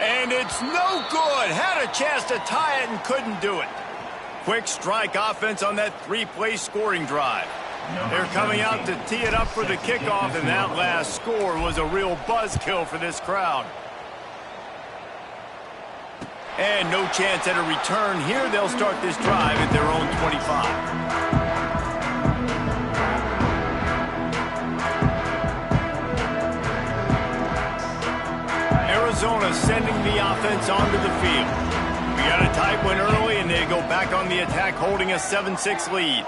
And it's no good. Had a chance to tie it and couldn't do it. Quick strike offense on that three-play scoring drive. They're coming out to tee it up for the kickoff, and that last score was a real buzzkill for this crowd. And no chance at a return here. They'll start this drive at their own 25. Arizona sending the offense onto the field. We got a tight one early, and they go back on the attack, holding a 7-6 lead.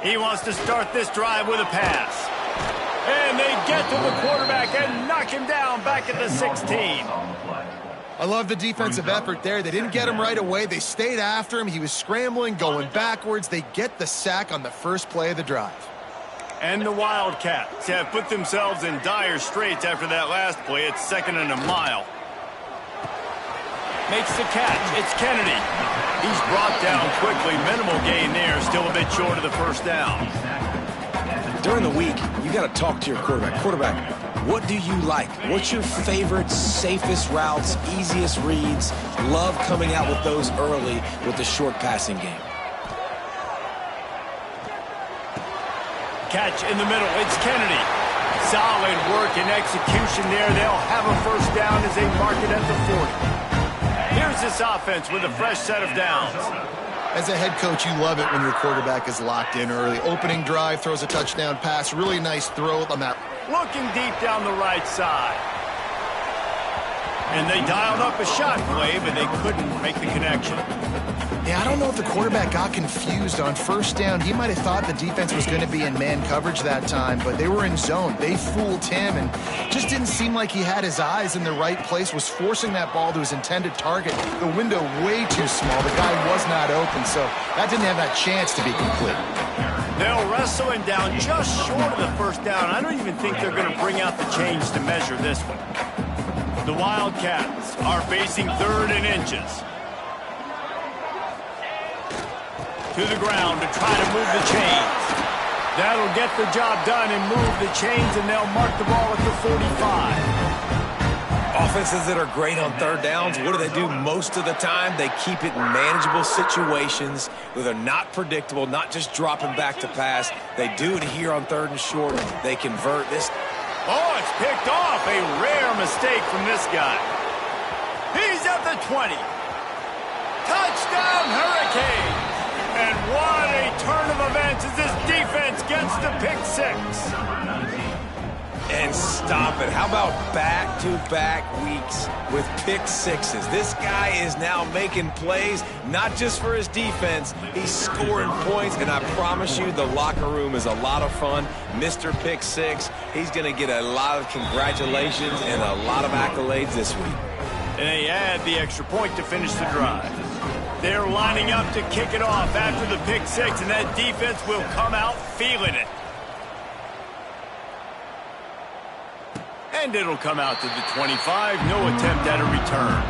He wants to start this drive with a pass. And they get to the quarterback and knock him down back at the 16. I love the defensive effort there. They didn't get him right away. They stayed after him. He was scrambling, going backwards. They get the sack on the first play of the drive. And the Wildcats have put themselves in dire straits after that last play. It's 2nd and a mile. Makes the catch. It's Kennedy. He's brought down quickly. Minimal gain there. Still a bit short of the first down. During the week, you got to talk to your quarterback. Quarterback, what do you like? What's your favorite, safest routes, easiest reads? Love coming out with those early with the short passing game. Catch in the middle. It's Kennedy. Solid work and execution there. They'll have a first down as they mark it at the 40. Here's this offense with a fresh set of downs. As a head coach, you love it when your quarterback is locked in early. Opening drive, throws a touchdown pass. Really nice throw on that. Looking deep down the right side. And they dialed up a shot play, but they couldn't make the connection. Yeah, I don't know if the quarterback got confused on first down. He might have thought the defense was going to be in man coverage that time, but they were in zone. They fooled him and just didn't seem like he had his eyes in the right place, was forcing that ball to his intended target. The window way too small. The guy was not open, so that didn't have that chance to be complete. They'll wrestle him down just short of the first down. I don't even think they're going to bring out the chains to measure this one. The Wildcats are facing 3rd and inches. To the ground to try to move the chains. That'll get the job done and move the chains, and they'll mark the ball at the 45. Offenses that are great on 3rd downs, what do? Most of the time, they keep it in manageable situations where they're not predictable, not just dropping back to pass. They do it here on 3rd and short. They convert this. Oh, it's picked off. A rare mistake from this guy. He's at the 20. Touchdown, Hurricanes. And what a turn of events as this defense gets the pick 6. And stop it. How about back-to-back weeks with pick 6s? This guy is now making plays, not just for his defense. He's scoring points, and I promise you the locker room is a lot of fun. Mr. Pick 6, he's going to get a lot of congratulations and a lot of accolades this week. And they add the extra point to finish the drive. They're lining up to kick it off after the pick 6, and that defense will come out feeling it. And it'll come out to the 25. No attempt at a return.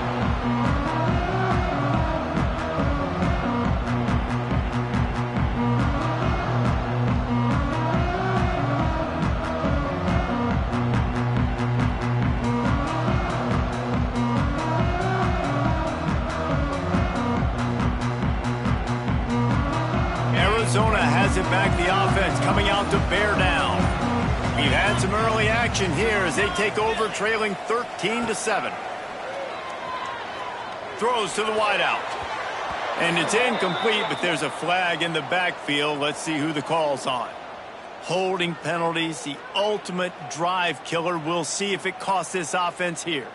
Arizona has it back, the offense coming out to bear down. We've had some early action here as they take over, trailing 13-7. Throws to the wideout. And it's incomplete, but there's a flag in the backfield. Let's see who the call's on. Holding penalties, the ultimate drive killer. We'll see if it costs this offense here.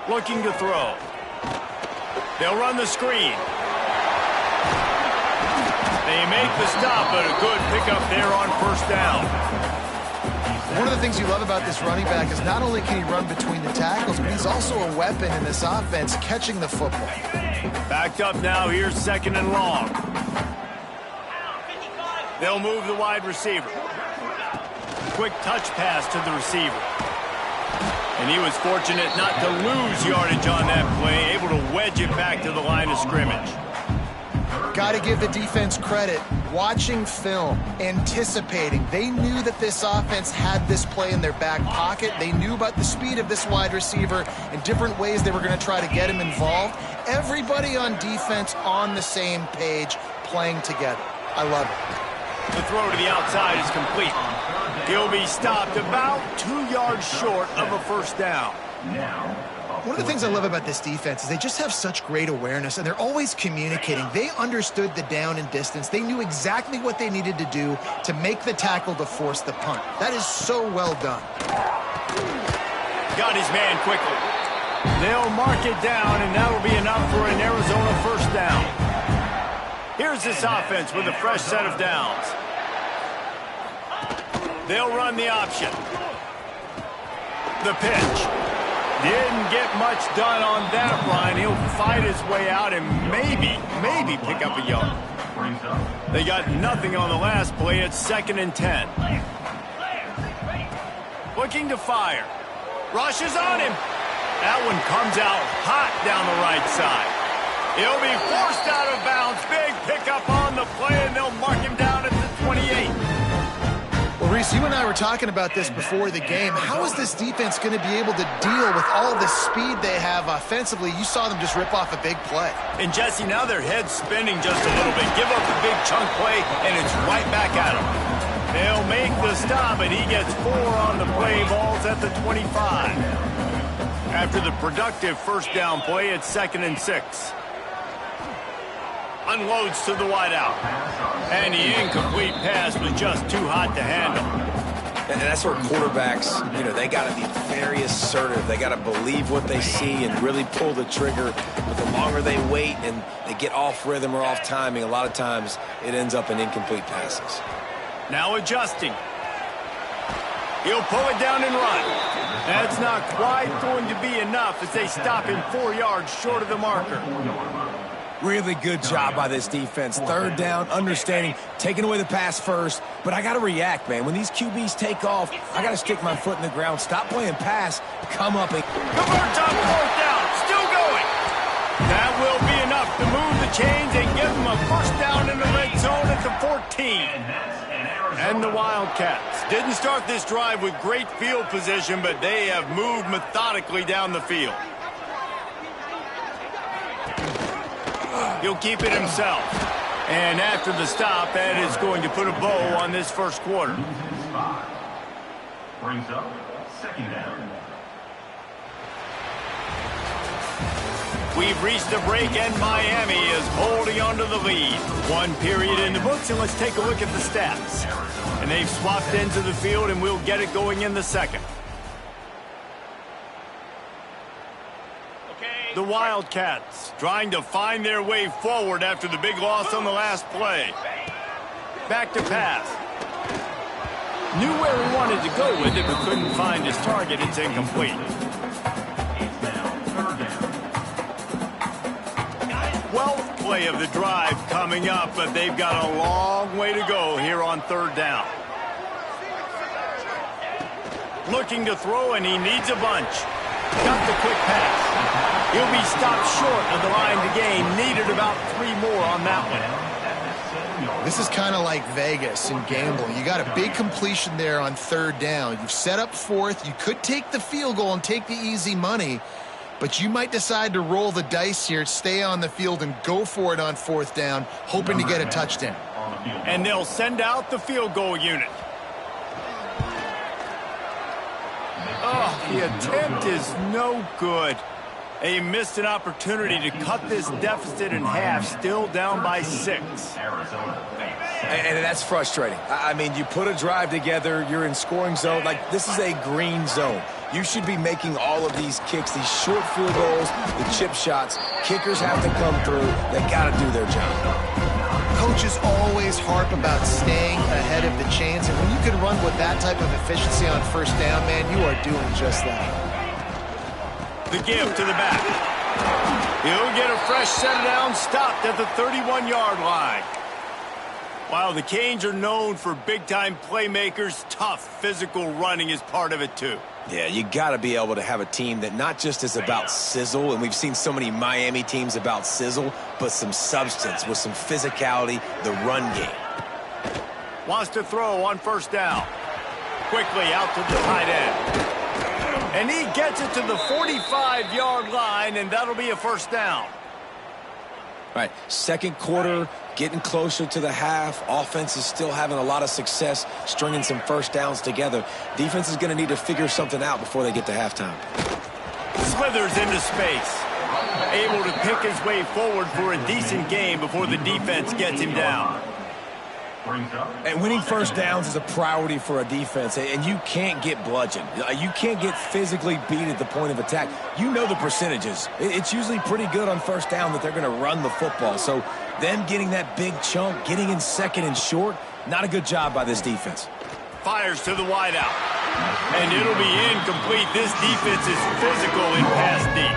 Looking to throw. They'll run the screen. They make the stop, but a good pickup there on first down. One of the things you love about this running back is not only can he run between the tackles, but he's also a weapon in this offense, catching the football. Backed up now, here's 2nd and long. They'll move the wide receiver. Quick touch pass to the receiver. And he was fortunate not to lose yardage on that play, able to wedge it back to the line of scrimmage. got to give the defense credit. Watching film, anticipating. They knew that this offense had this play in their back pocket. They knew about the speed of this wide receiver and different ways they were going to try to get him involved. Everybody on defense on the same page, playing together. I love it. The throw to the outside is complete. He'll be stopped about 2 yards short of a first down. One of the things I love about this defense is they just have such great awareness, and they're always communicating. They understood the down and distance. They knew exactly what they needed to do to make the tackle to force the punt. That is so well done. Got his man quickly. They'll mark it down, and that'll be enough for an Arizona first down. Here's this offense with a fresh set of downs. They'll run the option. The pitch. Didn't get much done on that run. He'll fight his way out and maybe pick up a yard. They got nothing on the last play. It's 2nd and 10. Looking to fire. Rushes on him. That one comes out hot down the right side. He'll be forced out of bounds. Big pickup on the play, and they'll mark him down at the 28. Well, Reese, you and I were talking about this before the game. How is this defense going to be able to deal with all the speed they have offensively? You saw them just rip off a big play. And, Jesse, now their head's spinning just a little bit. Give up the big chunk play, and it's right back at them. They'll make the stop, and he gets 4 on the play. Ball's at the 25. After the productive first down play, it's 2nd and 6. Unloads to the wideout. And the incomplete pass was just too hot to handle. And that's where quarterbacks, they got to be very assertive. They got to believe what they see and really pull the trigger. But the longer they wait and they get off rhythm or off timing, a lot of times it ends up in incomplete passes. Now adjusting. He'll pull it down and run. That's not quite going to be enough as they stop him 4 yards short of the marker. Really good job by this defense. 3rd down, understanding, taking away the pass first. But I got to react, man. When these QBs take off, I got to stick my foot in the ground. Stop playing pass. Come up and... Converts on 4th down. Still going. That will be enough to move the chains and give them a first down in the red zone at the 14. And the Wildcats didn't start this drive with great field position, but they have moved methodically down the field. He'll keep it himself. And after the stop, that is going to put a bow on this first quarter. Brings up 2nd down. We've reached the break, and Miami is holding on to the lead. 1 period in the books, and let's take a look at the stats. And they've swapped into the field, and we'll get it going in the second. The Wildcats trying to find their way forward after the big loss on the last play. Back to pass. Knew where he wanted to go with it, but couldn't find his target. It's incomplete. 12th play of the drive coming up, but they've got a long way to go here on 3rd down. Looking to throw, and he needs a bunch. Got the quick pass. He'll be stopped short of the line to gain. Needed about 3 more on that one. This is kind of like Vegas and gambling. You got a big completion there on 3rd down. You've set up 4th. You could take the field goal and take the easy money, but you might decide to roll the dice here, stay on the field, and go for it on 4th down, hoping to get a touchdown. And they'll send out the field goal unit. Oh, the attempt is no good. They missed an opportunity to cut this deficit in half, still down by 6. And that's frustrating. I mean, you put a drive together, you're in scoring zone. Like, this is a green zone. You should be making all of these kicks, these short field goals, the chip shots. Kickers have to come through. They got to do their job. Coaches always harp about staying ahead of the chains, and when you can run with that type of efficiency on 1st down, man, you are doing just that. The give to the back. He'll get a fresh set of downs, stopped at the 31-yard line. While the Canes are known for big-time playmakers, tough physical running is part of it too. Yeah, you got to be able to have a team that not just is about sizzle, and we've seen so many Miami teams about sizzle, but some substance with some physicality, the run game. Wants to throw on first down. Quickly out to the tight end. And he gets it to the 45-yard line, and that'll be a first down. All right, second quarter, getting closer to the half. Offense is still having a lot of success stringing some first downs together. Defense is going to need to figure something out before they get to halftime. Slithers into space. Able to pick his way forward for a decent game before the defense gets him down. And winning first downs is a priority for a defense, and you can't get bludgeoned. You can't get physically beat at the point of attack. You know the percentages. It's usually pretty good on first down that they're going to run the football. So them getting that big chunk, getting in second and short, not a good job by this defense. Fires to the wideout. And it'll be incomplete. This defense is physical in pass deep.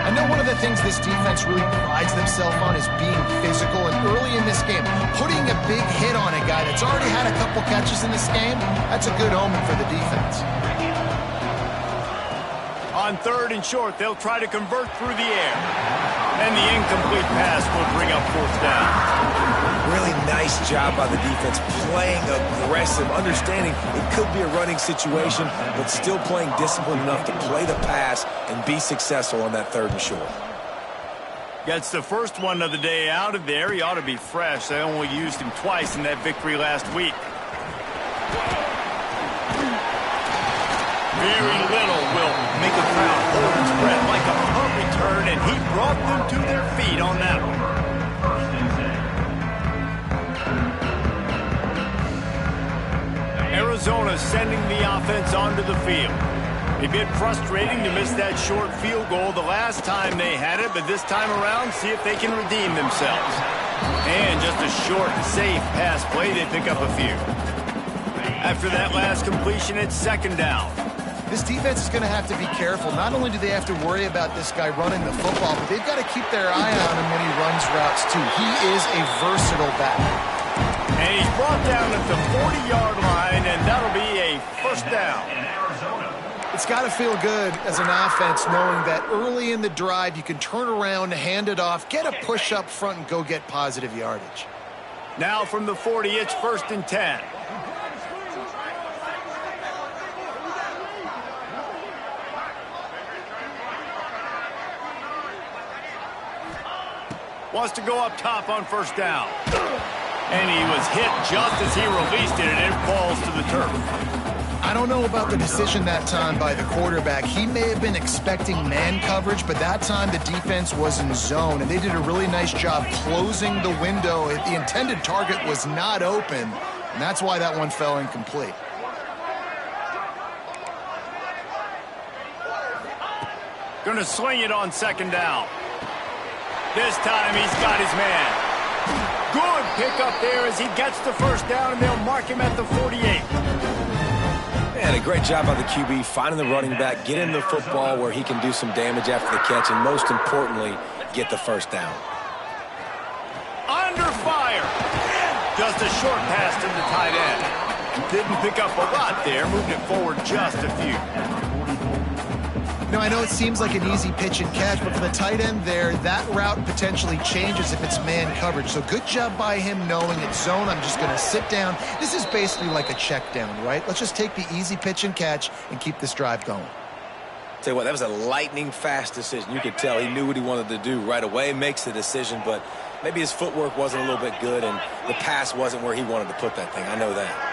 I know one of the things this defense really prides themselves on is being physical, and early in this game, putting a big hit on a guy that's already had a couple catches in this game, that's a good omen for the defense. On third and short, they'll try to convert through the air. And the incomplete pass will bring up fourth down. Really nice job by the defense, playing aggressive, understanding it could be a running situation, but still playing disciplined enough to play the pass and be successful on that third and short. Gets the first one of the day out of there. He ought to be fresh. They only used him twice in that victory last week. Very little will make a crowd hold its breath like a punt return, and he brought them to their feet on that one. Arizona sending the offense onto the field. A bit frustrating to miss that short field goal the last time they had it, but this time around, see if they can redeem themselves. And just a short, safe pass play, they pick up a few. After that last completion, it's second down. This defense is going to have to be careful. Not only do they have to worry about this guy running the football, but they've got to keep their eye on him when he runs routes too. He is a versatile back. And he's brought down at the 40-yard line, and that'll be a first down. It's got to feel good as an offense knowing that early in the drive you can turn around, hand it off, get a push up front, and go get positive yardage. Now from the 40, it's first and 10. Wants to go up top on first down. And he was hit just as he released it, and it falls to the turf. I don't know about the decision that time by the quarterback. He may have been expecting man coverage, but that time the defense was in zone, and they did a really nice job closing the window. The intended target was not open, and that's why that one fell incomplete. Going to sling it on second down. This time he's got his man. Good pickup there as he gets the first down, and they'll mark him at the 48. And a great job by the QB finding the running back, getting the football where he can do some damage after the catch, and most importantly, get the first down. Under fire. Just a short pass to the tight end. Didn't pick up a lot there, moved it forward just a few. Now, I know it seems like an easy pitch and catch, but for the tight end there, that route potentially changes if it's man coverage. So good job by him knowing it's zone. I'm just going to sit down. This is basically like a check down, right? Let's just take the easy pitch and catch and keep this drive going. Tell you what, that was a lightning fast decision. You could tell he knew what he wanted to do right away, makes the decision, but maybe his footwork wasn't a little bit good and the pass wasn't where he wanted to put that thing. I know that.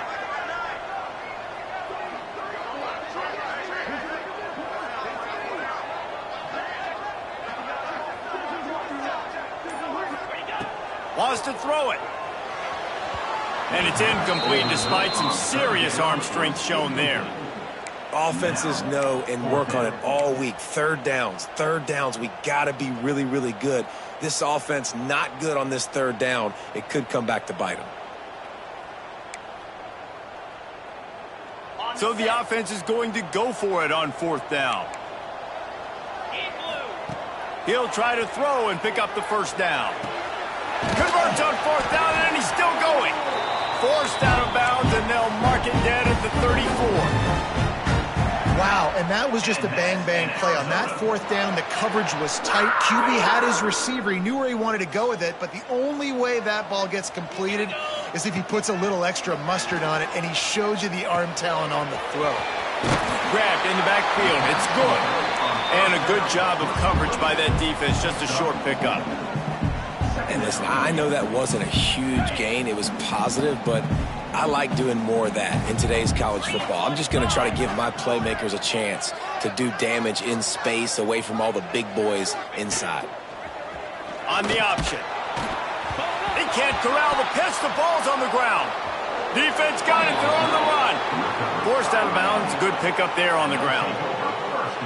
Wants to throw it. And it's incomplete despite some serious arm strength shown there. Offenses know and work on it all week. Third downs. We got to be really, really good. This offense not good on this third down. It could come back to bite them. So the offense is going to go for it on fourth down. He'll try to throw and pick up the first down. Converts on 4th down, and he's still going. Forced out of bounds, and they'll mark it dead at the 34. Wow, and that was just a bang-bang play. On that 4th down, the coverage was tight. QB had his receiver. He knew where he wanted to go with it, but the only way that ball gets completed is if he puts a little extra mustard on it, and he shows you the arm talent on the throw. Grabbed in the backfield. It's good. And a good job of coverage by that defense. Just a short pickup. And listen, I know that wasn't a huge gain. It was positive, but I like doing more of that in today's college football. I'm just going to try to give my playmakers a chance to do damage in space away from all the big boys inside. On the option. He can't corral the pitch. The ball's on the ground. Defense got it. They're on the run. Forced out of bounds. Good pickup there on the ground.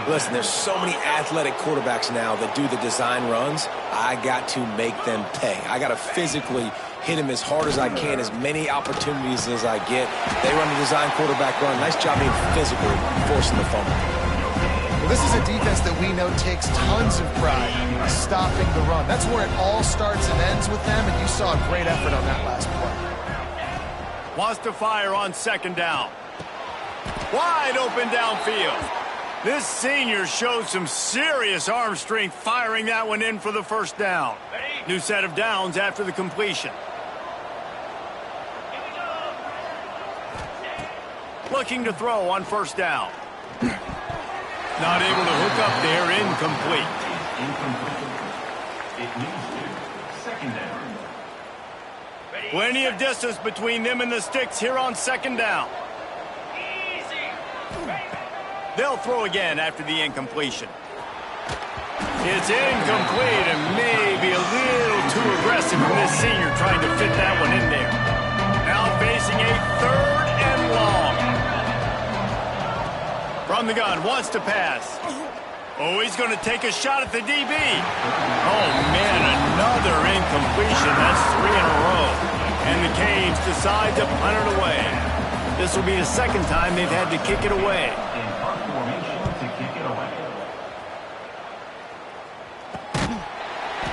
Listen, there's so many athletic quarterbacks now that do the design runs. I got to make them pay. I got to physically hit him as hard as I can, as many opportunities as I get. They run the design quarterback run. Nice job being physical, forcing the fumble. Well, this is a defense that we know takes tons of pride in stopping the run. That's where it all starts and ends with them, and you saw a great effort on that last play. Wants to fire on 2nd down. Wide open downfield. This senior showed some serious arm strength firing that one in for the 1st down. New set of downs after the completion. Looking to throw on 1st down. Not able to hook up there, incomplete. It leads to 2nd down. Plenty of distance between them and the sticks here on 2nd down. They'll throw again after the incompletion. It's incomplete and maybe a little too aggressive from this senior trying to fit that one in there. Now facing a 3rd and long. From the gun, wants to pass. Oh, he's going to take a shot at the DB. Oh, man, another incompletion. That's 3 in a row. And the Canes decide to punt it away. This will be the 2nd time they've had to kick it away. In punt formation to kick it away.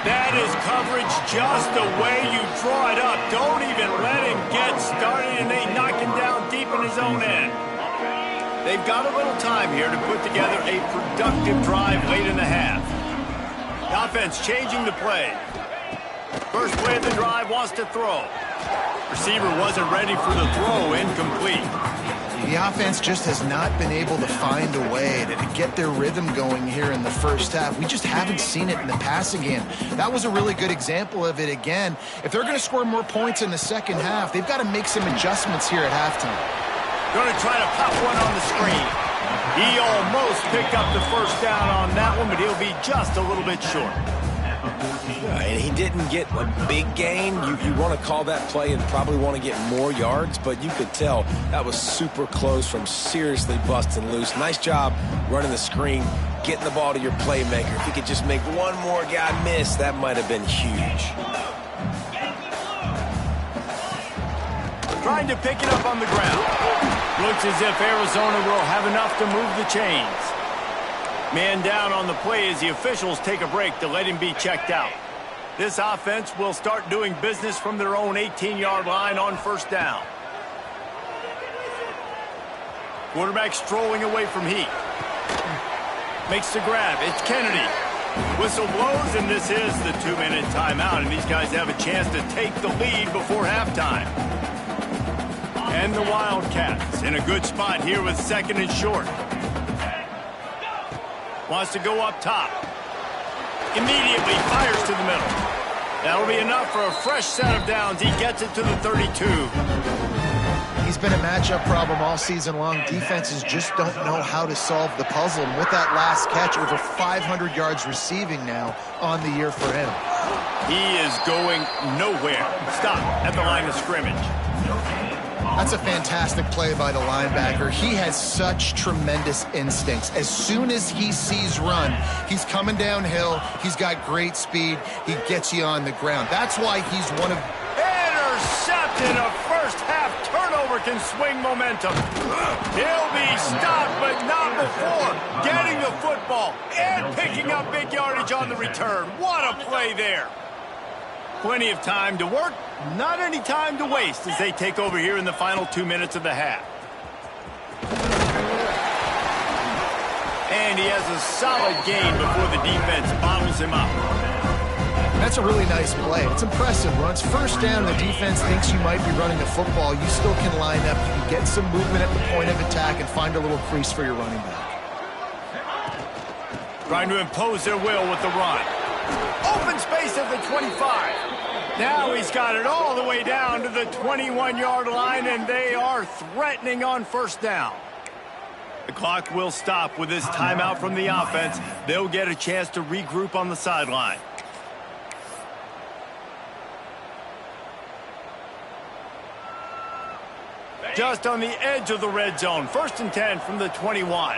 That is coverage just the way you draw it up. Don't even let him get started, and they knock him down deep in his own end. They've got a little time here to put together a productive drive late in the half. The offense changing the play. First play of the drive, wants to throw. Receiver wasn't ready for the throw, incomplete. The offense just has not been able to find a way to get their rhythm going here in the 1st half. We just haven't seen it in the passing game. That was a really good example of it again. If they're going to score more points in the 2nd half, they've got to make some adjustments here at halftime. Going to try to pop one on the screen. He almost picked up the 1st down on that one, but he'll be just a little bit short. And he didn't get a big gain. You want to call that play and probably want to get more yards, but you could tell that was super close from seriously busting loose. Nice job running the screen, getting the ball to your playmaker. If he could just make one more guy miss, that might have been huge. Trying to pick it up on the ground. Looks as if Arizona will have enough to move the chains. Man down on the play as the officials take a break to let him be checked out. This offense will start doing business from their own 18-yard line on 1st down. Quarterback strolling away from heat. Makes the grab. It's Kennedy. Whistle blows, and this is the 2-minute timeout, and these guys have a chance to take the lead before halftime. And the Wildcats in a good spot here with 2nd and short. Wants to go up top. Immediately fires to the middle. That'll be enough for a fresh set of downs. He gets it to the 32. He's been a matchup problem all season long. Defenses just don't know how to solve the puzzle. And with that last catch, over 500 yards receiving now on the year for him. He is going nowhere. Stop at the line of scrimmage. That's a fantastic play by the linebacker. He has such tremendous instincts. As soon as he sees run, he's coming downhill. He's got great speed. He gets you on the ground. That's why he's one of... Intercepted! A first-half turnover can swing momentum. He'll be stopped, but not before getting the football and picking up big yardage on the return. What a play there. Plenty of time to work, not any time to waste as they take over here in the final 2 minutes of the half. And he has a solid gain before the defense bottles him up. That's a really nice play. It's impressive. When it's first down and the defense thinks you might be running the football, you still can line up. You can get some movement at the point of attack and find a little crease for your running back. Trying to impose their will with the run. Open space at the 25. Now he's got it all the way down to the 21-yard line, and they are threatening on first down. The clock will stop with this timeout from the offense. They'll get a chance to regroup on the sideline. Just on the edge of the red zone. 1st and 10 from the 21.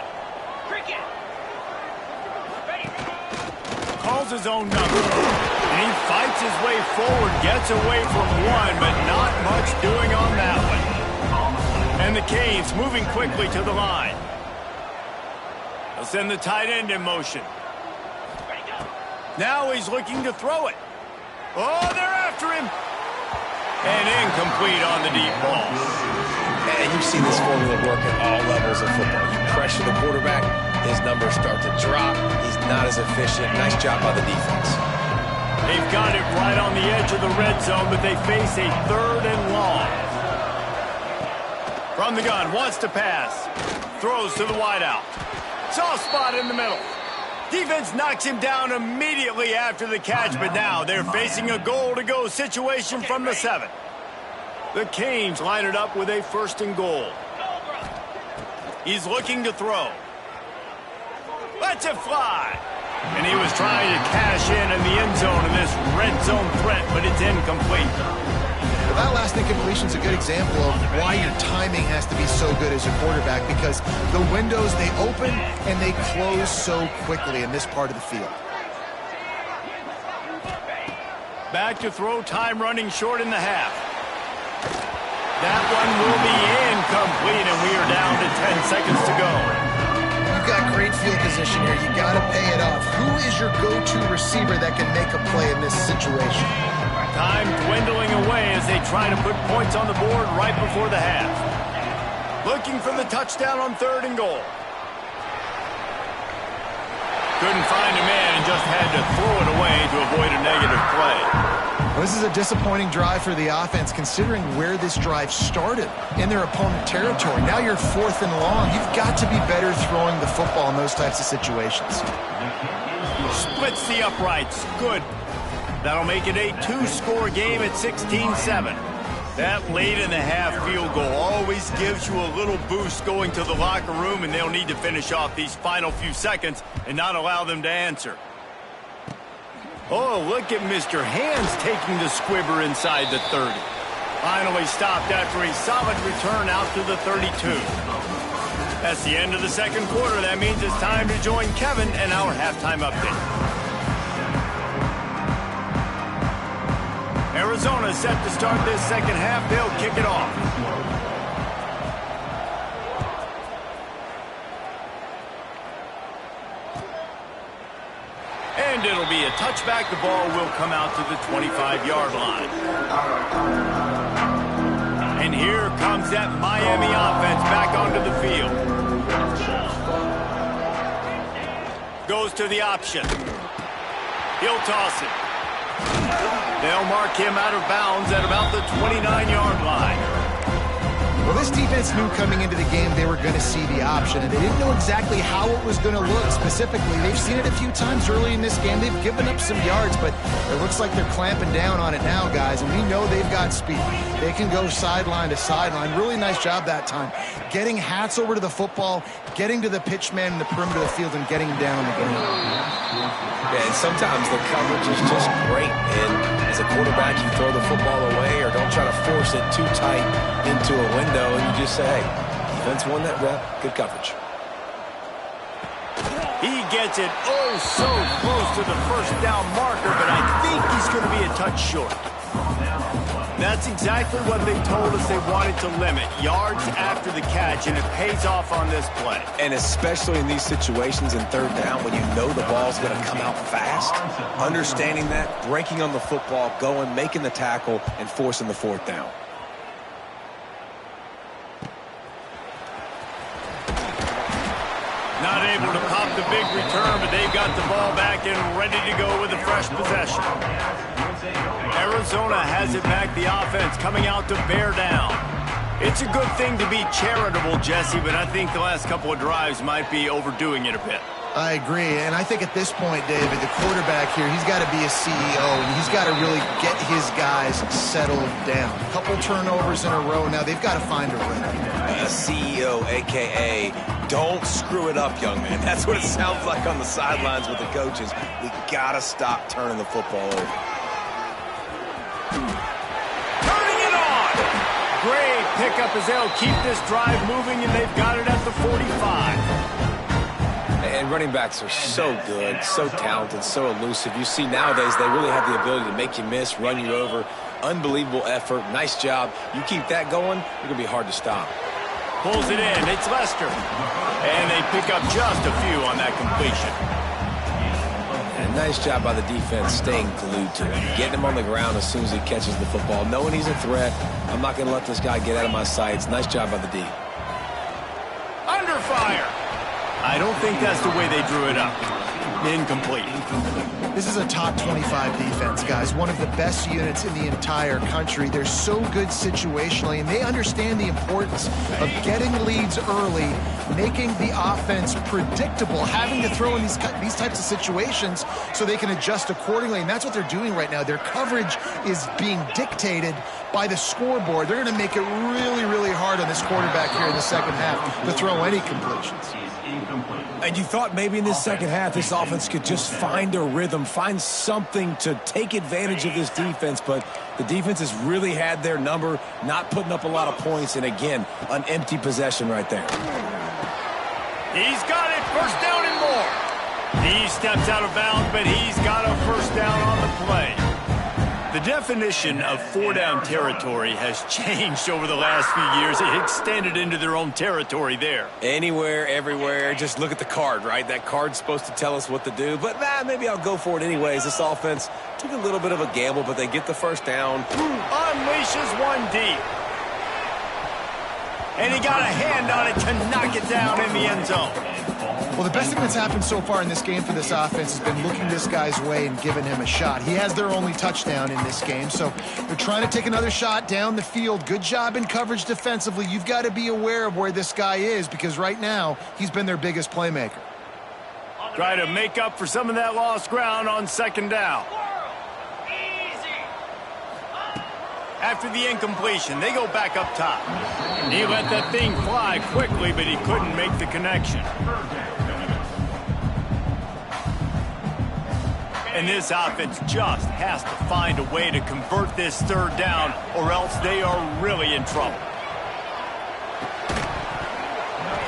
Calls his own number. And he fights his way forward, gets away from one, but not much doing on that one. And the Canes moving quickly to the line. They'll send the tight end in motion. Now he's looking to throw it. Oh, they're after him. And incomplete on the deep ball. And you've seen this formula work at all levels of football. You pressure the quarterback, his numbers start to drop. He's not as efficient. Nice job by the defense. They've got it right on the edge of the red zone, but they face a 3rd and long. From the gun, wants to pass. Throws to the wideout. Soft spot in the middle. Defense knocks him down immediately after the catch, but now they're facing a goal-to-go situation from the 7. The Canes line it up with a 1st and goal. He's looking to throw. Lets it fly. And he was trying to cash in the end zone in this red zone threat, but it's incomplete. Well, that last incompletion is a good example of why your timing has to be so good as a quarterback, because the windows, they open and they close so quickly in this part of the field. Back to throw, time running short in the half. That one will be incomplete, and we are down to 10 seconds to go. You've got great field position here. You got to pay it off. Who is your go-to receiver that can make a play in this situation? Time dwindling away as they try to put points on the board right before the half. Looking for the touchdown on 3rd and goal. Couldn't find a man and just had to throw it away to avoid a negative play. This is a disappointing drive for the offense, considering where this drive started in their opponent territory. Now you're 4th and long. You've got to be better throwing the football in those types of situations. Splits the uprights. Good. That'll make it a 2-score game at 16-7. That late in the half field goal always gives you a little boost going to the locker room, and they'll need to finish off these final few seconds and not allow them to answer. Oh, look at Mr. Hands taking the squibber inside the 30. Finally stopped after a solid return out to the 32. That's the end of the 2nd quarter. That means it's time to join Kevin and our halftime update. Arizona set to start this 2nd half. They'll kick it off. And it'll be a touchback. The ball will come out to the 25-yard line. And here comes that Miami offense back onto the field. Goes to the option. He'll toss it. They'll mark him out of bounds at about the 29-yard line. Well, this defense knew coming into the game they were going to see the option, and they didn't know exactly how it was going to look specifically. They've seen it a few times early in this game. They've given up some yards, but it looks like they're clamping down on it now, guys, and we know they've got speed. They can go sideline to sideline. Really nice job that time. Getting Hats over to the football, getting to the pitch man in the perimeter of the field, and getting him down on the game. Yeah, and sometimes the coverage is just great, and as a quarterback, you throw the football away or don't try to force it too tight into a window, and you just say, hey, defense won that rep, good coverage. He gets it so close to the 1st down marker, but I think he's going to be a touch short. that's exactly what they told us they wanted to limit. Yards after the catch, and it pays off on this play. And especially in these situations in third down when you know the ball's going to come out fast, understanding that, breaking on the football, going, making the tackle, and forcing the fourth down. Not able to pop the big return, but they've got the ball back and ready to go with a fresh possession. Arizona has it back, the offense coming out to bear down. It's a good thing to be charitable, Jesse, but I think the last couple of drives might be overdoing it a bit. I agree, and I think at this point, David, the quarterback here, he's got to be a CEO, and he's got to really get his guys settled down. A couple turnovers in a row now. They've got to find a rhythm. A CEO, a.k.a. don't screw it up, young man. That's what it sounds like on the sidelines with the coaches. We got to stop turning the football over. Turning it on! Great pickup as they'll keep this drive moving, and they've got it at the 45. And running backs are so good, so talented, so elusive. You see nowadays they really have the ability to make you miss, run you over. Unbelievable effort. Nice job. You keep that going, you're going to be hard to stop. Pulls it in. It's Lester. And they pick up just a few on that completion. And nice job by the defense staying glued to him. Getting him on the ground as soon as he catches the football. Knowing he's a threat, I'm not going to let this guy get out of my sights. Nice job by the D. Under fire. I don't think that's the way they drew it up. Incomplete. This is a top 25 defense, guys. One of the best units in the entire country. They're so good situationally, and they understand the importance of getting leads early, making the offense predictable, having to throw in these types of situations so they can adjust accordingly, and that's what they're doing right now. Their coverage is being dictated by the scoreboard. They're going to make it really, really hard on this quarterback here in the second half to throw any completions. And you thought maybe in this second half this offense could just find a rhythm, find something to take advantage of this defense, but the defense has really had their number, not putting up a lot of points, and again, an empty possession right there. He's got it, first down and more. He steps out of bounds, but he's got a first down on the play. The definition of four-down territory has changed over the last few years. It extended into their own territory there. Anywhere, everywhere, just look at the card, right? That card's supposed to tell us what to do, but maybe I'll go for it anyways. This offense took a little bit of a gamble, but they get the first down. Unleashes one deep. And he got a hand on it to knock it down in the end zone. Well, the best thing that's happened so far in this game for this offense has been looking this guy's way and giving him a shot. He has their only touchdown in this game, so they're trying to take another shot down the field. Good job in coverage defensively. You've got to be aware of where this guy is because right now he's been their biggest playmaker. Try to make up for some of that lost ground on second down. After the incompletion, they go back up top. He let that thing fly quickly, but he couldn't make the connection. And this offense just has to find a way to convert this third down, or else they are really in trouble.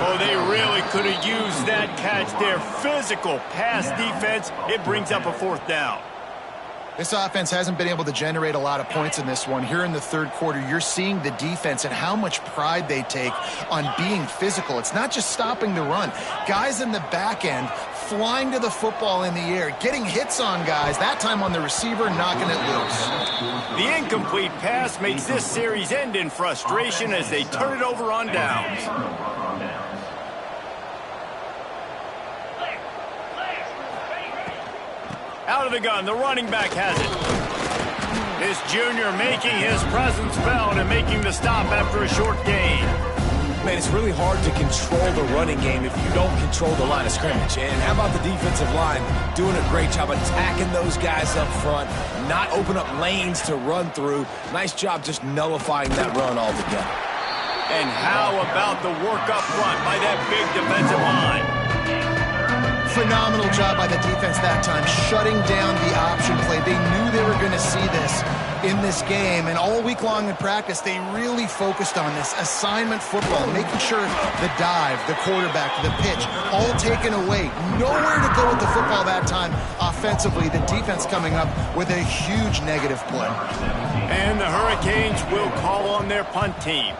Oh, they really could have used that catch there. Physical pass defense. It brings up a fourth down. This offense hasn't been able to generate a lot of points in this one. Here in the third quarter, you're seeing the defense and how much pride they take on being physical. It's not just stopping the run. Guys in the back end flying to the football in the air, getting hits on guys, that time on the receiver, knocking it loose. The incomplete pass makes this series end in frustration as they turn it over on downs. Out of the gun, the running back has it. This junior making his presence felt and making the stop after a short gain. Man, it's really hard to control the running game if you don't control the line of scrimmage. And how about the defensive line doing a great job attacking those guys up front, not open up lanes to run through. Nice job just nullifying that run altogether. And how about the work up front by that big defensive line? Phenomenal job by the defense that time, shutting down the option play. They knew they were going to see this in this game, and all week long in practice, they really focused on this assignment football, making sure the dive, the quarterback, the pitch, all taken away. Nowhere to go with the football that time offensively. The defense coming up with a huge negative play. And the Hurricanes will call on their punt team.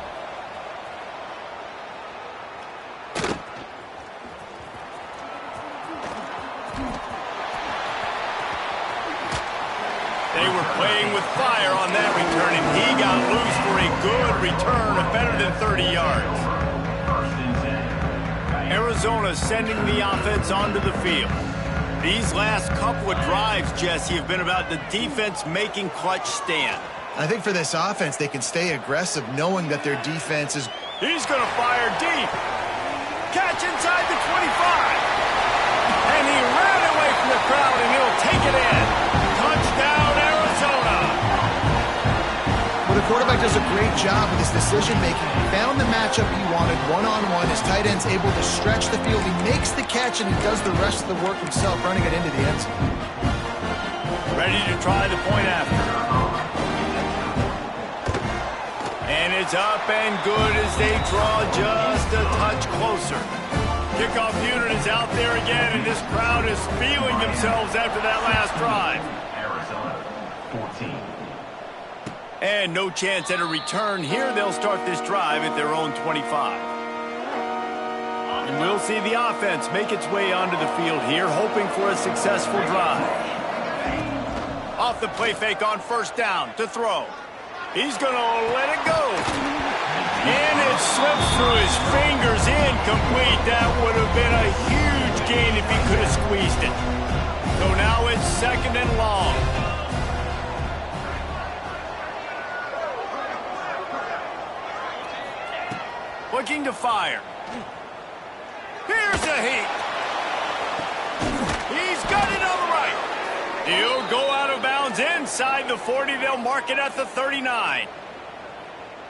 They were playing with fire on that return, and he got loose for a good return of better than 30 yards. Arizona sending the offense onto the field. These last couple of drives, Jesse, have been about the defense making clutch stand. I think for this offense, they can stay aggressive knowing that their defense is... He's going to fire deep. Catch inside the 25. And he ran away from the crowd, and he'll take it in. Touchdown, Arizona. Well, the quarterback does a great job with his decision-making. He found the matchup he wanted one-on-one. His tight end's able to stretch the field. He makes the catch, and he does the rest of the work himself, running it into the end zone. Ready to try the point after. And it's up and good as they draw just a touch closer. Kickoff unit is out there again, and this crowd is feeling themselves after that last drive. Arizona, 14. And no chance at a return here. They'll start this drive at their own 25. And we'll see the offense make its way onto the field here, hoping for a successful drive. Off the play fake on first down to throw. He's going to let it go. And it slips through his fingers, incomplete. That would have been a huge gain if he could have squeezed it. So now it's second and long. Looking to fire. Here's a heat. He's got it on the right. He'll go out of bounds inside the 40. They'll mark it at the 39.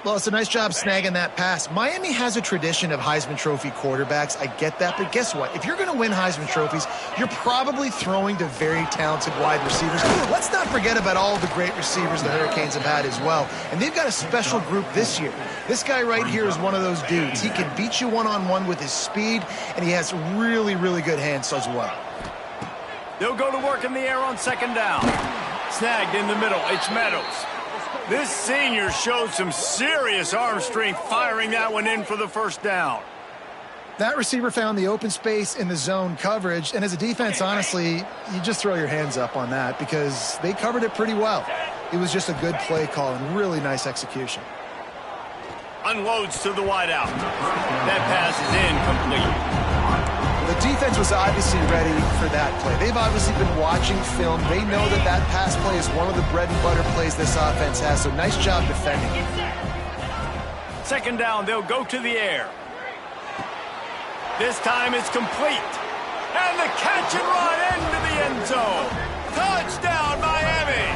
Well, it's a nice job snagging that pass. Miami has a tradition of Heisman Trophy quarterbacks. I get that, but guess what? If you're going to win Heisman Trophies, you're probably throwing to very talented wide receivers. Let's not forget about all the great receivers the Hurricanes have had as well. And they've got a special group this year. This guy right here is one of those dudes. He can beat you one-on-one with his speed, and he has really, really good hands as well. They'll go to work in the air on second down. Snagged in the middle. It's Meadows. This senior showed some serious arm strength firing that one in for the first down. That receiver found the open space in the zone coverage, and as a defense, honestly, you just throw your hands up on that because they covered it pretty well. It was just a good play call and really nice execution. Unloads to the wideout. That pass is incomplete. The defense was obviously ready for that play. They've obviously been watching film. They know that that pass play is one of the bread and butter plays this offense has, so nice job defending. Second down, they'll go to the air. This time it's complete. And the catch and run into the end zone. Touchdown, Miami!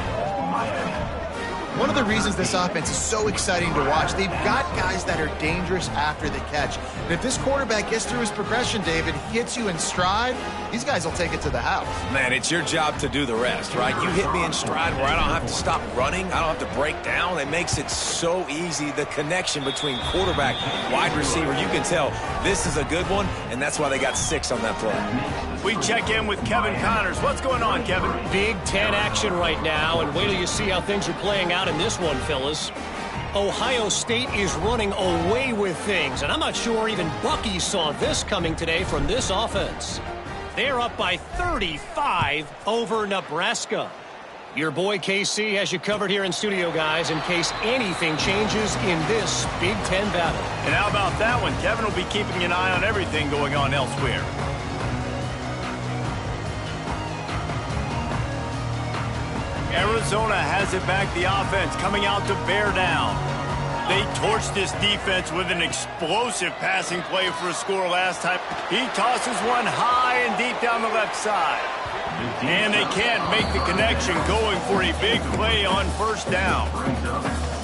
One of the reasons this offense is so exciting to watch, they've got guys that are dangerous after the catch. And if this quarterback gets through his progression, David, hits you in stride, these guys will take it to the house. Man, it's your job to do the rest, right? You hit me in stride where I don't have to stop running. I don't have to break down. It makes it so easy, the connection between quarterback and wide receiver. You can tell this is a good one, and that's why they got 6 on that play. We check in with Kevin Connors. What's going on, Kevin? Big Ten action right now, and wait till you see how things are playing out in this one, fellas. Ohio State is running away with things, and I'm not sure even Bucky saw this coming today from this offense. They're up by 35 over Nebraska. Your boy KC has you covered here in studio, guys, in case anything changes in this Big Ten battle. And how about that one? Kevin will be keeping an eye on everything going on elsewhere. Arizona has it back, the offense coming out to bear down. They torched this defense with an explosive passing play for a score last time. He tosses one high and deep down the left side. And they can't make the connection going for a big play on first down.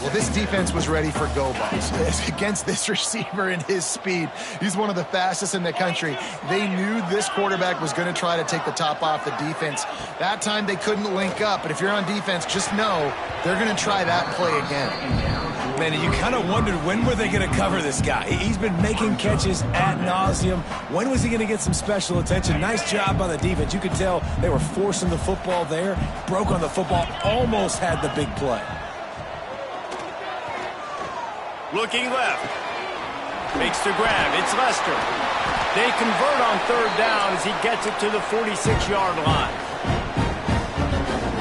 Well, this defense was ready for go balls against this receiver and his speed. He's one of the fastest in the country. They knew this quarterback was going to try to take the top off the defense. That time they couldn't link up, but if you're on defense, just know they're going to try that play again. Man, you kind of wondered when were they going to cover this guy. He's been making catches ad nauseum. When was he going to get some special attention? Nice job by the defense. You could tell they were forcing the football there. Broke on the football, almost had the big play. Looking left. Makes the grab. It's Lester. They convert on third down as he gets it to the 46-yard line.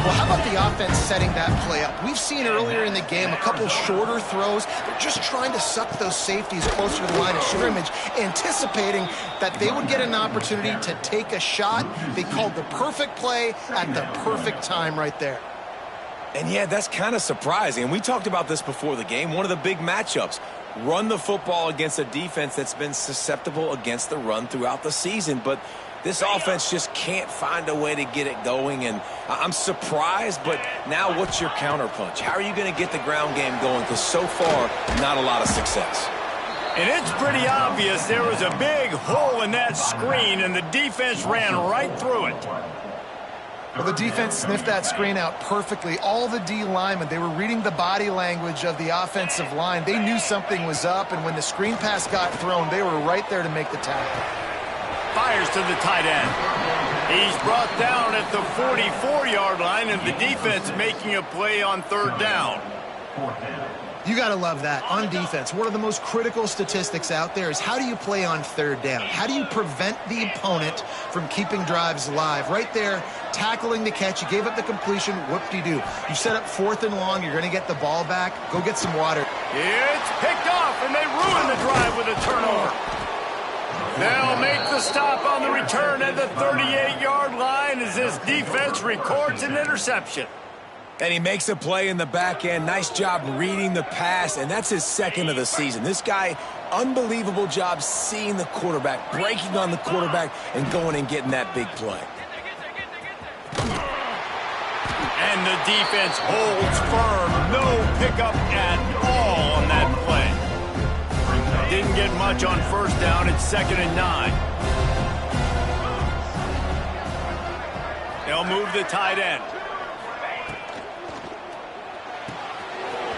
Well, how about the offense setting that play up? We've seen earlier in the game a couple shorter throws. They're just trying to suck those safeties closer to the line of scrimmage, anticipating that they would get an opportunity to take a shot. They called the perfect play at the perfect time right there. And yeah, that's kind of surprising. And we talked about this before the game. One of the big matchups. Run the football against a defense that's been susceptible against the run throughout the season. But this offense just can't find a way to get it going. And I'm surprised, but now what's your counterpunch? How are you going to get the ground game going? Because so far, not a lot of success. And it's pretty obvious there was a big hole in that screen, and the defense ran right through it. Well, the defense sniffed that screen out perfectly. All the D linemen, they were reading the body language of the offensive line. They knew something was up, and when the screen pass got thrown, they were right there to make the tackle. Fires to the tight end. He's brought down at the 44-yard line, and the defense making a play on third down. You got to love that. On defense, one of the most critical statistics out there is how do you play on third down? How do you prevent the opponent from keeping drives alive? Right there, tackling the catch. You gave up the completion. Whoop-de-doo. You set up fourth and long. You're going to get the ball back. Go get some water. It's picked off, and they ruin the drive with a turnover. They'll make the stop on the return at the 38-yard line as this defense records an interception. And he makes a play in the back end. Nice job reading the pass, and that's his second of the season. This guy, unbelievable job seeing the quarterback, breaking on the quarterback, and going and getting that big play. And the defense holds firm. No pickup at all on that play. Didn't get much on first down. It's 2nd and 9. They'll move the tight end.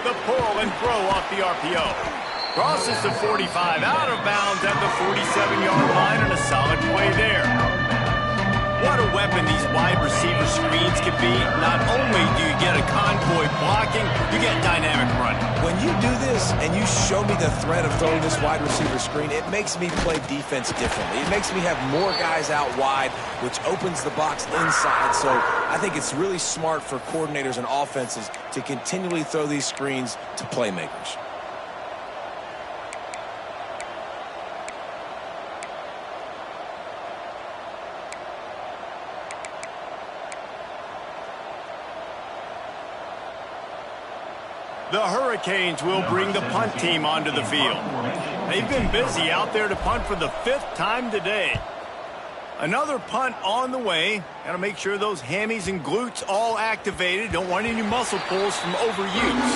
The pull and throw off the RPO. Crosses the 45, out of bounds at the 47-yard line, and a solid play there. What a weapon these wide receiver screens can be. Not only do you get a convoy blocking, you get dynamic running. When you do this and you show me the threat of throwing this wide receiver screen, it makes me play defense differently. It makes me have more guys out wide, which opens the box inside. So I think it's really smart for coordinators and offenses to continually throw these screens to playmakers. The Hurricanes will bring the punt team onto the field. They've been busy out there to punt for the 5th time today. Another punt on the way. Got to make sure those hammies and glutes all activated. Don't want any muscle pulls from overuse.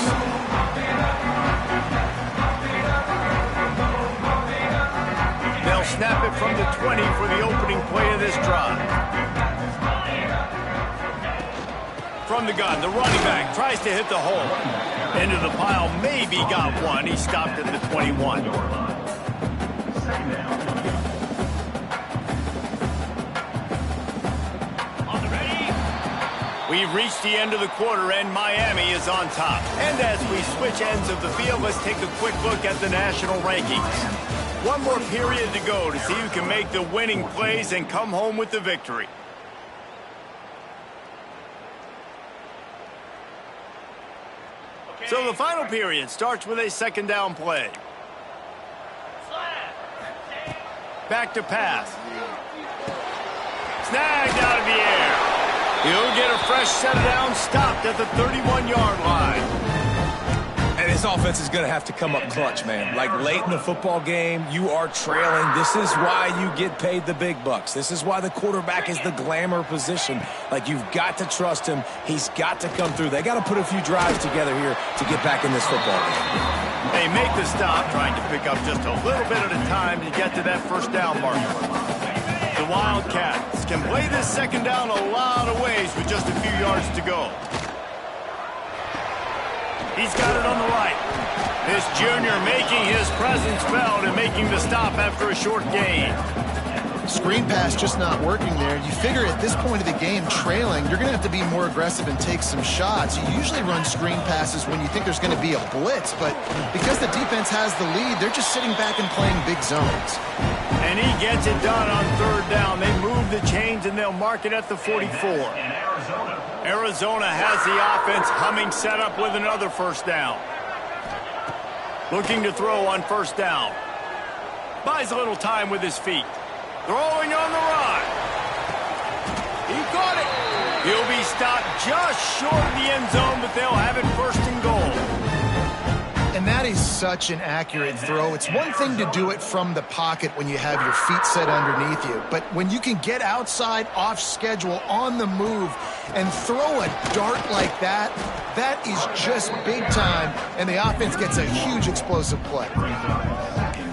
They'll snap it from the 20 for the opening play of this drive. From the gun, the running back tries to hit the hole. Into the pile, maybe got one. He stopped at the 21. We've reached the end of the quarter, and Miami is on top. And as we switch ends of the field, let's take a quick look at the national rankings. One more period to go to see who can make the winning plays and come home with the victory. So the final period starts with a 2nd down play. Back to pass. Snagged out of the air. He'll get a fresh set of downs, stopped at the 31-yard line. And This offense is going to have to come up clutch, man. Like late in the football game, you are trailing. This is why you get paid the big bucks. This is why the quarterback is the glamour position. Like, you've got to trust him. He's got to come through. They got to put a few drives together here to get back in this football game. They make the stop, trying to pick up just a little bit at a time to get to that first down marker. The Wildcats can play this second down a lot of ways with just a few yards to go. He's got it on the right. This junior making his presence felt and making the stop after a short gain. Screen pass just not working there. You figure at this point of the game, trailing, you're going to have to be more aggressive and take some shots. You usually run screen passes when you think there's going to be a blitz, but because the defense has the lead, they're just sitting back and playing big zones. And he gets it done on third down. They move the chains, and they'll mark it at the 44. Arizona has the offense humming, set up with another first down. Looking to throw on first down. Buys a little time with his feet. Throwing on the run. He caught it. He'll be stopped just short of the end zone, but they'll have it first and goal. And that is such an accurate throw. It's one thing to do it from the pocket when you have your feet set underneath you, but when you can get outside, off schedule, on the move, and throw a dart like that, that is just big time, and the offense gets a huge explosive play.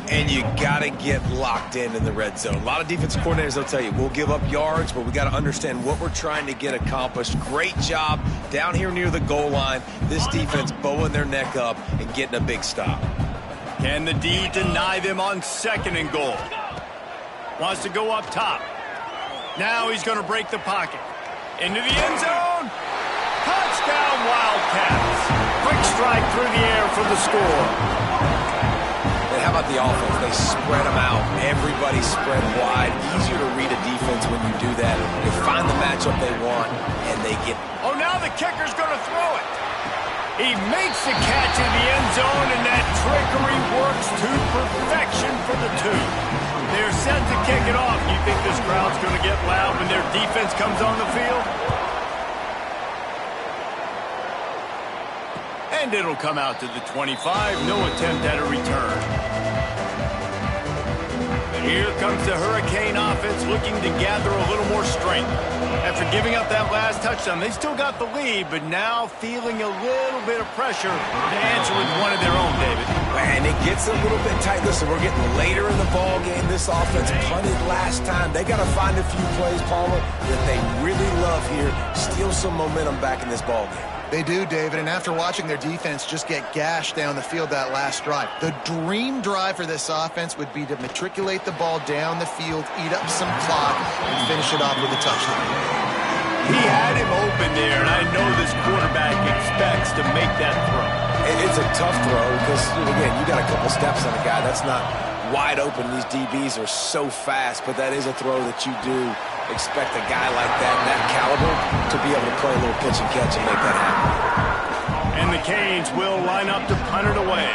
And you got to get locked in the red zone. A lot of defensive coordinators, they'll tell you, we'll give up yards, but we got to understand what we're trying to get accomplished. Great job down here near the goal line. This defense bowing their neck up and getting a big stop. Can the D deny them on second and goal? Wants to go up top. Now he's going to break the pocket. Into the end zone. Touchdown, Wildcats. Quick strike through the air for the score. How about the offense? They spread them out. Everybody spread wide. Easier to read a defense when you do that. They find the matchup they want, and they get... Oh, now the kicker's going to throw it. He makes the catch in the end zone, and that trickery works to perfection for the two. They're set to kick it off. You think this crowd's going to get loud when their defense comes on the field? And it'll come out to the 25. No attempt at a return. Here comes the Hurricane offense looking to gather a little more strength. After giving up that last touchdown, they still got the lead, but now feeling a little bit of pressure to answer with one of their own, David. And it gets a little bit tight. Listen, we're getting later in the ball game. This offense punted last time. They got to find a few plays, Palmer, that they really love here. Steal some momentum back in this ball game. They do, David, and after watching their defense just get gashed down the field that last drive, the dream drive for this offense would be to matriculate the ball down the field, eat up some clock, and finish it off with a touchdown. He had him open there, and I know this quarterback expects to make that throw. It's a tough throw because, again, you got a couple steps on a guy. That's not wide open. These DBs are so fast, but that is a throw that you do expect a guy like that caliber to be able to play a little pitch and catch and make that happen. And the Canes will line up to punt it away.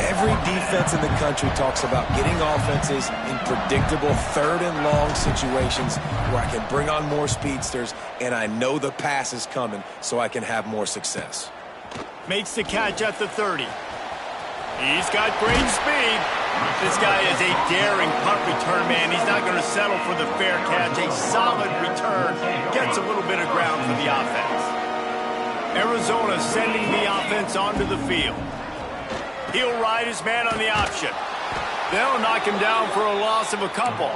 Every defense in the country talks about getting offenses in predictable third and long situations where I can bring on more speedsters and I know the pass is coming so I can have more success. Makes the catch at the 30. He's got great speed. This guy is a daring punt return man. He's not going to settle for the fair catch. A solid return. Gets a little bit of ground for the offense. Arizona sending the offense onto the field. He'll ride his man on the option. They'll knock him down for a loss of a couple.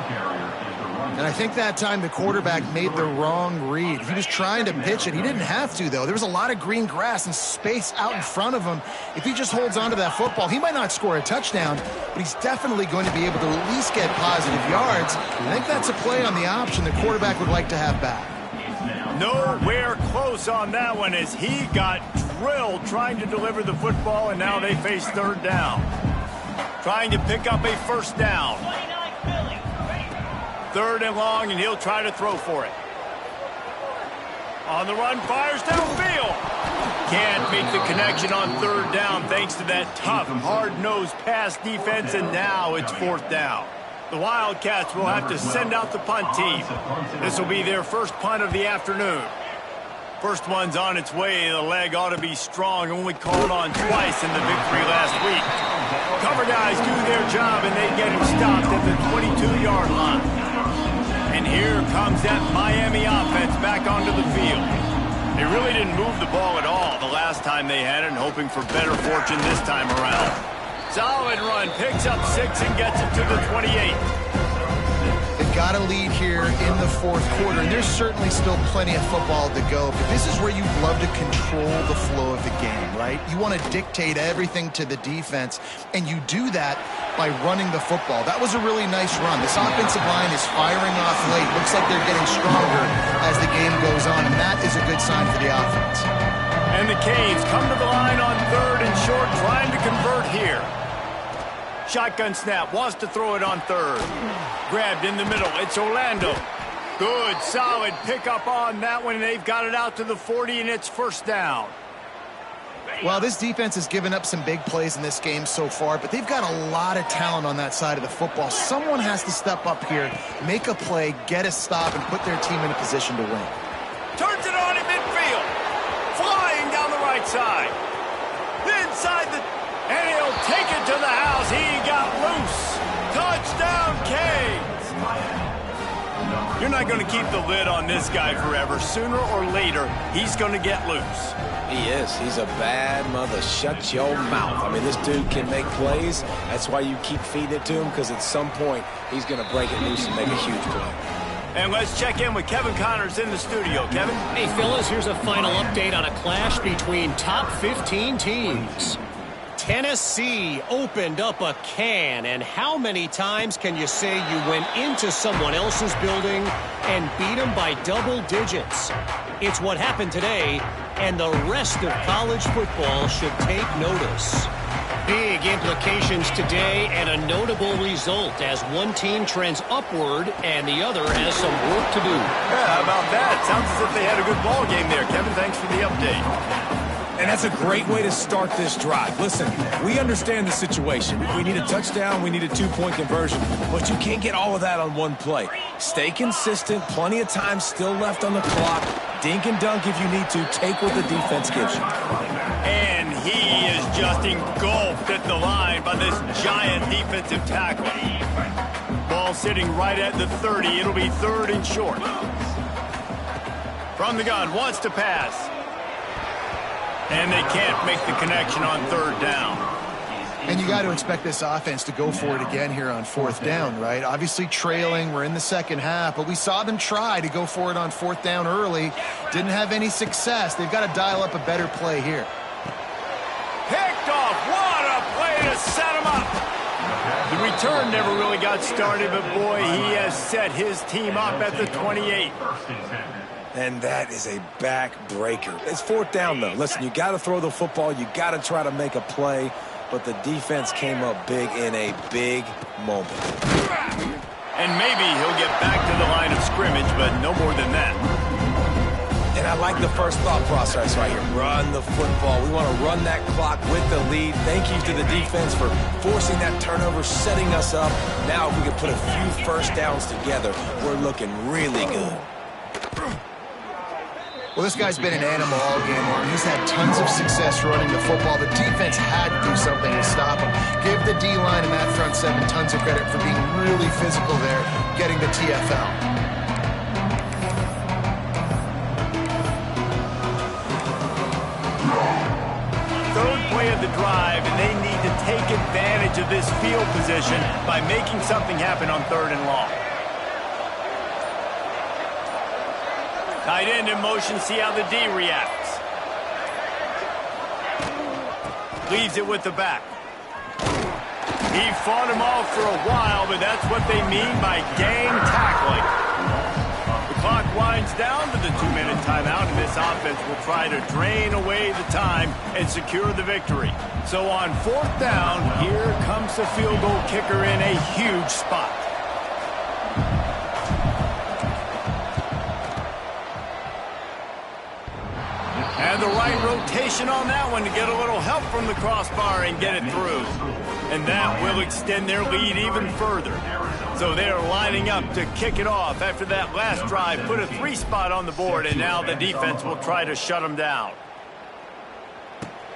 And I think that time the quarterback made the wrong read. He was trying to pitch it. He didn't have to, though. There was a lot of green grass and space out in front of him. If he just holds on to that football, he might not score a touchdown, but he's definitely going to be able to at least get positive yards. I think that's a play on the option the quarterback would like to have back. Nowhere close on that one as he got drilled trying to deliver the football, and now they face third down. Trying to pick up a first down. Third and long, and he'll try to throw for it. On the run, fires downfield. Can't make the connection on third down thanks to that tough, hard-nosed pass defense, and now it's fourth down. The Wildcats will have to send out the punt team. This will be their first punt of the afternoon. First one's on its way. The leg ought to be strong, and we called on twice in the victory last week. Cover guys do their job, and they get him stopped at the 22-yard line. And here comes that Miami offense back onto the field. They really didn't move the ball at all the last time they had it, and hoping for better fortune this time around. Solid run, picks up 6 and gets it to the 28. They've got a lead here in the fourth quarter, and there's certainly still plenty of football to go, but this is where you'd love to control the flow of the game, right? You want to dictate everything to the defense, and you do that by running the football. That was a really nice run. This offensive line is firing off late. Looks like they're getting stronger as the game goes on, and that is a good sign for the offense. And the Canes come to the line on 3rd and short, trying to convert here. Shotgun snap, wants to throw it on 3rd. Grabbed in the middle, it's Orlando. Good, solid pickup on that one, and they've got it out to the 40, and it's first down. Well, this defense has given up some big plays in this game so far, but they've got a lot of talent on that side of the football. Someone has to step up here, make a play, get a stop, and put their team in a position to win. Turns it on in midfield. Flying down the right side. Inside the... And he'll take it to the house. He got loose. Touchdown, Canes. You're not going to keep the lid on this guy forever. Sooner or later, he's going to get loose. He is. He's a bad mother. Shut your mouth. I mean, this dude can make plays. That's why you keep feeding it to him, because at some point, he's going to break it loose and make a huge play. And let's check in with Kevin Connors in the studio. Kevin? Hey, fellas, here's a final update on a clash between top 15 teams. Tennessee opened up a can, and how many times can you say you went into someone else's building and beat them by double digits? It's what happened today, and the rest of college football should take notice. Big implications today and a notable result as one team trends upward and the other has some work to do. Yeah, how about that? Sounds as if they had a good ball game there. Kevin, thanks for the update. And that's a great way to start this drive. Listen, we understand the situation. We need a touchdown, we need a 2-point conversion, but you can't get all of that on one play. Stay consistent, plenty of time still left on the clock. Dink and dunk if you need to. Take what the defense gives you. And he is just engulfed at the line by this giant defensive tackle. Ball sitting right at the 30. It'll be 3rd and short. From the gun, wants to pass. And they can't make the connection on 3rd down. And you got to expect this offense to go for it again here on 4th down, right? Obviously trailing, we're in the second half, but we saw them try to go for it on 4th down early. Didn't have any success. They've got to dial up a better play here. Picked off. What a play to set him up. The return never really got started, but boy, he has set his team up at the 28. And that is a backbreaker. It's 4th down, though. Listen, you got to throw the football. You got to try to make a play. But the defense came up big in a big moment. And maybe he'll get back to the line of scrimmage, but no more than that. And I like the first thought process right here. Run the football. We want to run that clock with the lead. Thank you to the defense for forcing that turnover, setting us up. Now if we can put a few first downs together, we're looking really good. Well, this guy's been an animal all game long. He's had tons of success running the football. The defense had to do something to stop him. Give the D-line and that front 7 tons of credit for being really physical there, getting the TFL. Third play of the drive, and they need to take advantage of this field position by making something happen on 3rd and long. Tight end in motion, see how the D reacts. Leaves it with the back. He fought him off for a while, but that's what they mean by gang tackling. The clock winds down to the 2-minute timeout, and this offense will try to drain away the time and secure the victory. So on 4th down, here comes the field goal kicker in a huge spot. And the right rotation on that one to get a little help from the crossbar and get it through. And that will extend their lead even further. So they're lining up to kick it off after that last drive put a 3 spot on the board, and now the defense will try to shut them down.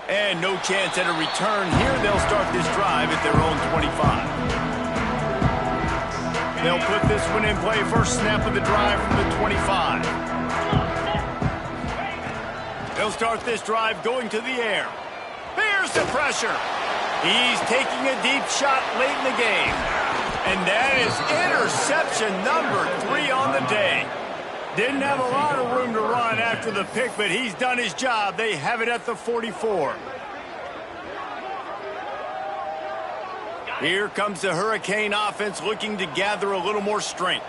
And no chance at a return here. They'll start this drive at their own 25. They'll put this one in play. First snap of the drive from the 25. They'll start this drive going to the air. Here's the pressure. He's taking a deep shot late in the game. And that is interception number 3 on the day. Didn't have a lot of room to run after the pick, but he's done his job. They have it at the 44. Here comes the Hurricane offense looking to gather a little more strength.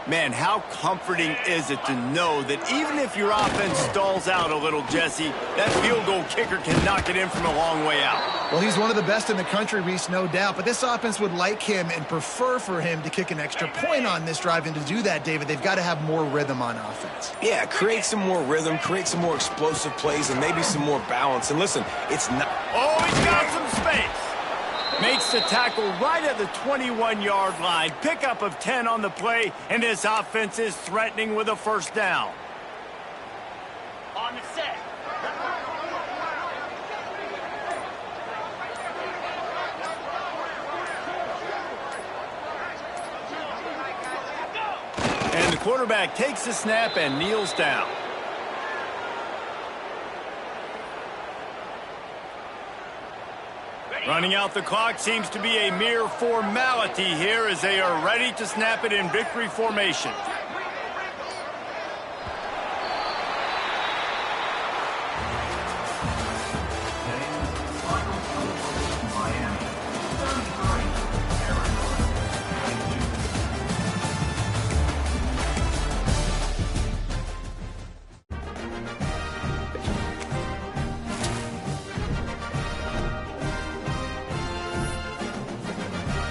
Man, how comforting is it to know that even if your offense stalls out a little, Jesse, that field goal kicker can knock it in from a long way out. Well, he's one of the best in the country, Reese, no doubt. But this offense would like him and prefer for him to kick an extra point on this drive. And to do that, David, they've got to have more rhythm on offense. Yeah, create some more rhythm, create some more explosive plays, and maybe some more balance. And listen, it's not... Oh, he's got some space. Makes the tackle right at the 21-yard line. Pickup of 10 on the play, and this offense is threatening with a first down. On the set. And the quarterback takes the snap and kneels down. Running out the clock seems to be a mere formality here as they are ready to snap it in victory formation.